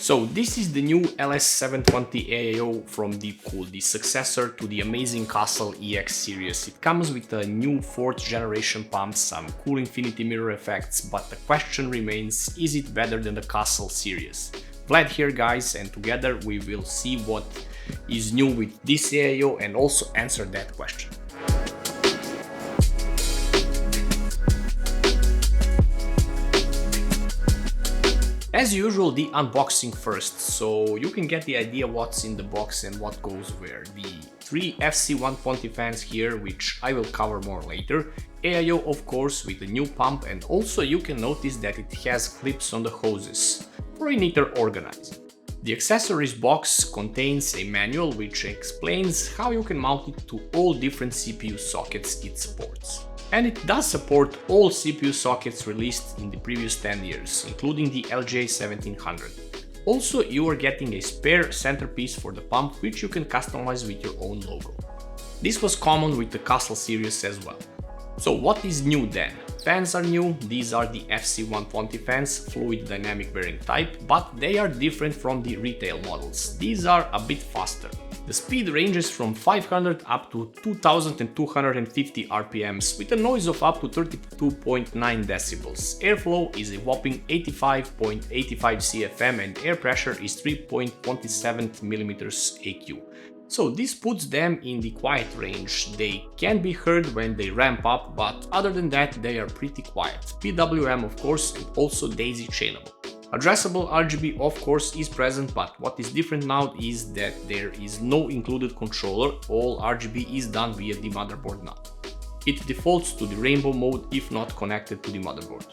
So this is the new LS720 AIO from DeepCool, the successor to the amazing Castle EX series. It comes with a new 4th generation pump, some cool infinity mirror effects, but the question remains, is it better than the Castle series? Vlad here guys, and together we will see what is new with this AIO and also answer that question. As usual, the unboxing first, so you can get the idea what's in the box and what goes where. The 3 FC120 fans here, which I will cover more later, AIO of course with a new pump, and also you can notice that it has clips on the hoses for a neater organizing. The accessories box contains a manual which explains how you can mount it to all different CPU sockets it supports. And it does support all CPU sockets released in the previous 10 years, including the LGA1700. Also, you are getting a spare centerpiece for the pump, which you can customize with your own logo. This was common with the Castle series as well. So what is new then? Fans are new, these are the FC120 fans, fluid dynamic bearing type, but they are different from the retail models. These are a bit faster. The speed ranges from 500 up to 2250 RPMs with a noise of up to 32.9 decibels. Airflow is a whopping 85.85 CFM and air pressure is 3.27 mm AQ. So this puts them in the quiet range. They can be heard when they ramp up, but other than that they are pretty quiet. PWM of course, and also daisy chainable. Addressable RGB of course is present, but what is different now is that there is no included controller, all RGB is done via the motherboard now. It defaults to the rainbow mode if not connected to the motherboard.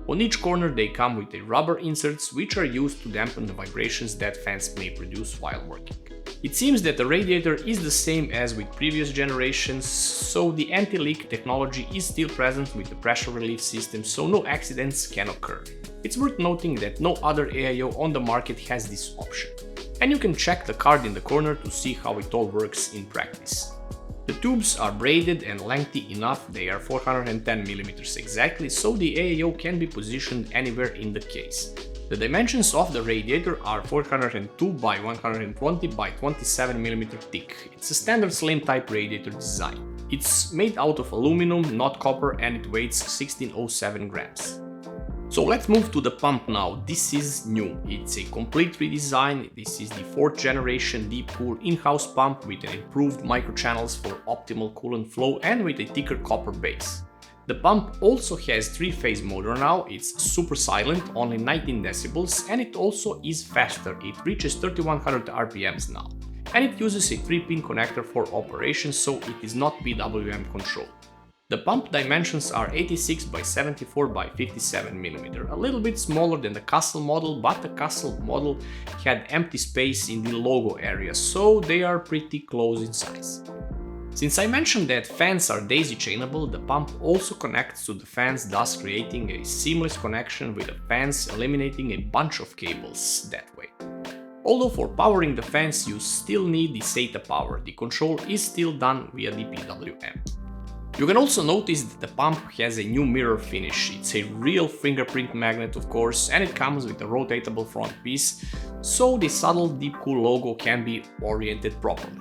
On each corner they come with a rubber inserts which are used to dampen the vibrations that fans may produce while working. It seems that the radiator is the same as with previous generations, so the anti-leak technology is still present with the pressure relief system, so no accidents can occur. It's worth noting that no other AIO on the market has this option. And you can check the card in the corner to see how it all works in practice. The tubes are braided and lengthy enough, they are 410 mm exactly, so the AIO can be positioned anywhere in the case. The dimensions of the radiator are 402 by 120 by 27 mm thick. It's a standard slim type radiator design. It's made out of aluminum, not copper, and it weighs 1607 grams. So let's move to the pump now. This is new. It's a complete redesign. This is the 4th generation DeepCool in-house pump with an improved microchannels for optimal coolant flow and with a thicker copper base. The pump also has 3-phase motor now, it's super silent, only 19 decibels, and it also is faster, it reaches 3100 RPMs now. And it uses a 3-pin connector for operation, so it is not PWM controlled. The pump dimensions are 86 by 74 by 57 mm, a little bit smaller than the Castle model, but the Castle model had empty space in the logo area, so they are pretty close in size. Since I mentioned that fans are daisy chainable, the pump also connects to the fans, thus creating a seamless connection with the fans, eliminating a bunch of cables that way. Although for powering the fans you still need the SATA power, the control is still done via the PWM. You can also notice that the pump has a new mirror finish. It's a real fingerprint magnet of course, and it comes with a rotatable front piece, so the subtle DeepCool logo can be oriented properly.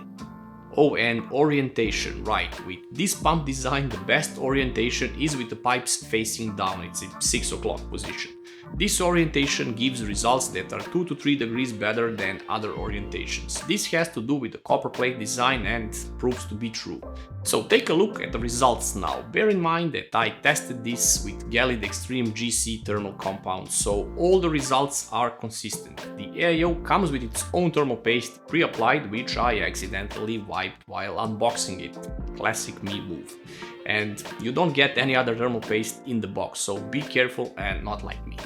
Oh, and orientation, right, with this pump design the best orientation is with the pipes facing down, it's a 6 o'clock position. This orientation gives results that are 2 to 3 degrees better than other orientations. This has to do with the copper plate design and proves to be true. So take a look at the results now. Bear in mind that I tested this with Galid Extreme GC thermal compound, so all the results are consistent. The AIO comes with its own thermal paste pre-applied, which I accidentally wiped while unboxing it. Classic me move. And you don't get any other thermal paste in the box, so be careful and not like me.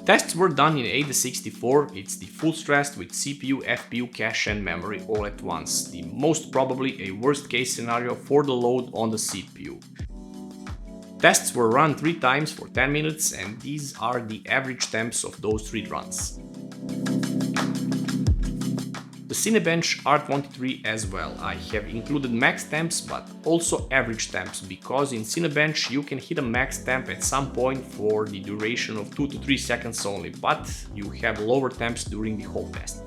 Tests were done in AIDA64, it's the full stressed with CPU, FPU, cache and memory all at once, the most probably a worst case scenario for the load on the CPU. Tests were run 3 times for 10 minutes and these are the average temps of those 3 runs. the Cinebench R23 as well. I have included max temps but also average temps, because in Cinebench you can hit a max temp at some point for the duration of 2 to 3 seconds only, but you have lower temps during the whole test.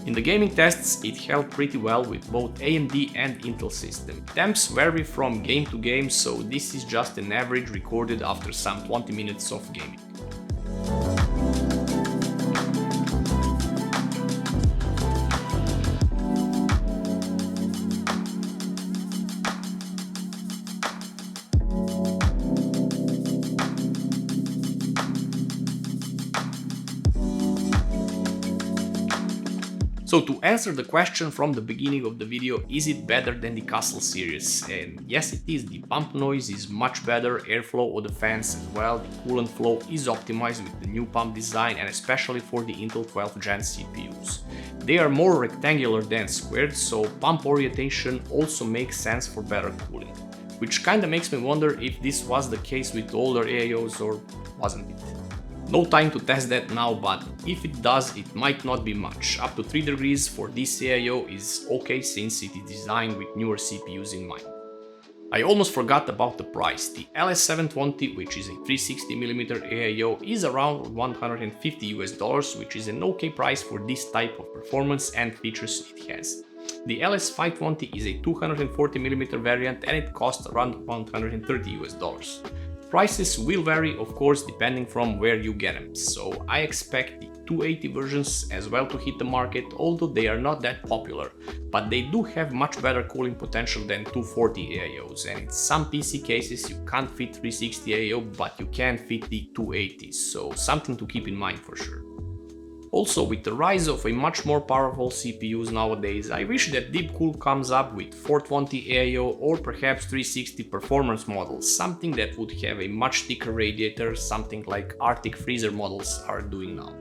In the gaming tests, it held pretty well with both AMD and Intel system. Temps vary from game to game, so this is just an average recorded after some 20 minutes of gaming. So to answer the question from the beginning of the video, is it better than the Castle series? And yes, it is. The pump noise is much better, airflow of the fans as well, the coolant flow is optimized with the new pump design, and especially for the Intel 12th Gen CPUs. They are more rectangular than squared, so pump orientation also makes sense for better cooling. Which kinda makes me wonder if this was the case with older AIOs or wasn't it? No time to test that now, but if it does, it might not be much. Up to 3 degrees for this AIO is okay since it is designed with newer CPUs in mind. I almost forgot about the price. The LS720, which is a 360mm AIO, is around $150 US, which is an okay price for this type of performance and features it has. The LS520 is a 240mm variant and it costs around $130 US. Prices will vary, of course, depending from where you get them, so I expect the 280 versions as well to hit the market, although they are not that popular, but they do have much better cooling potential than 240 AIOs, and in some PC cases you can't fit 360 AIO, but you can fit the 280s, so something to keep in mind for sure. Also, with the rise of a much more powerful CPUs nowadays, I wish that DeepCool comes up with 420 AIO or perhaps 360 performance models, something that would have a much thicker radiator, something like Arctic Freezer models are doing now.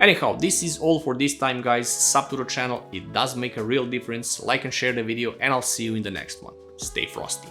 Anyhow, this is all for this time guys, sub to the channel, it does make a real difference, like and share the video, and I'll see you in the next one. Stay frosty.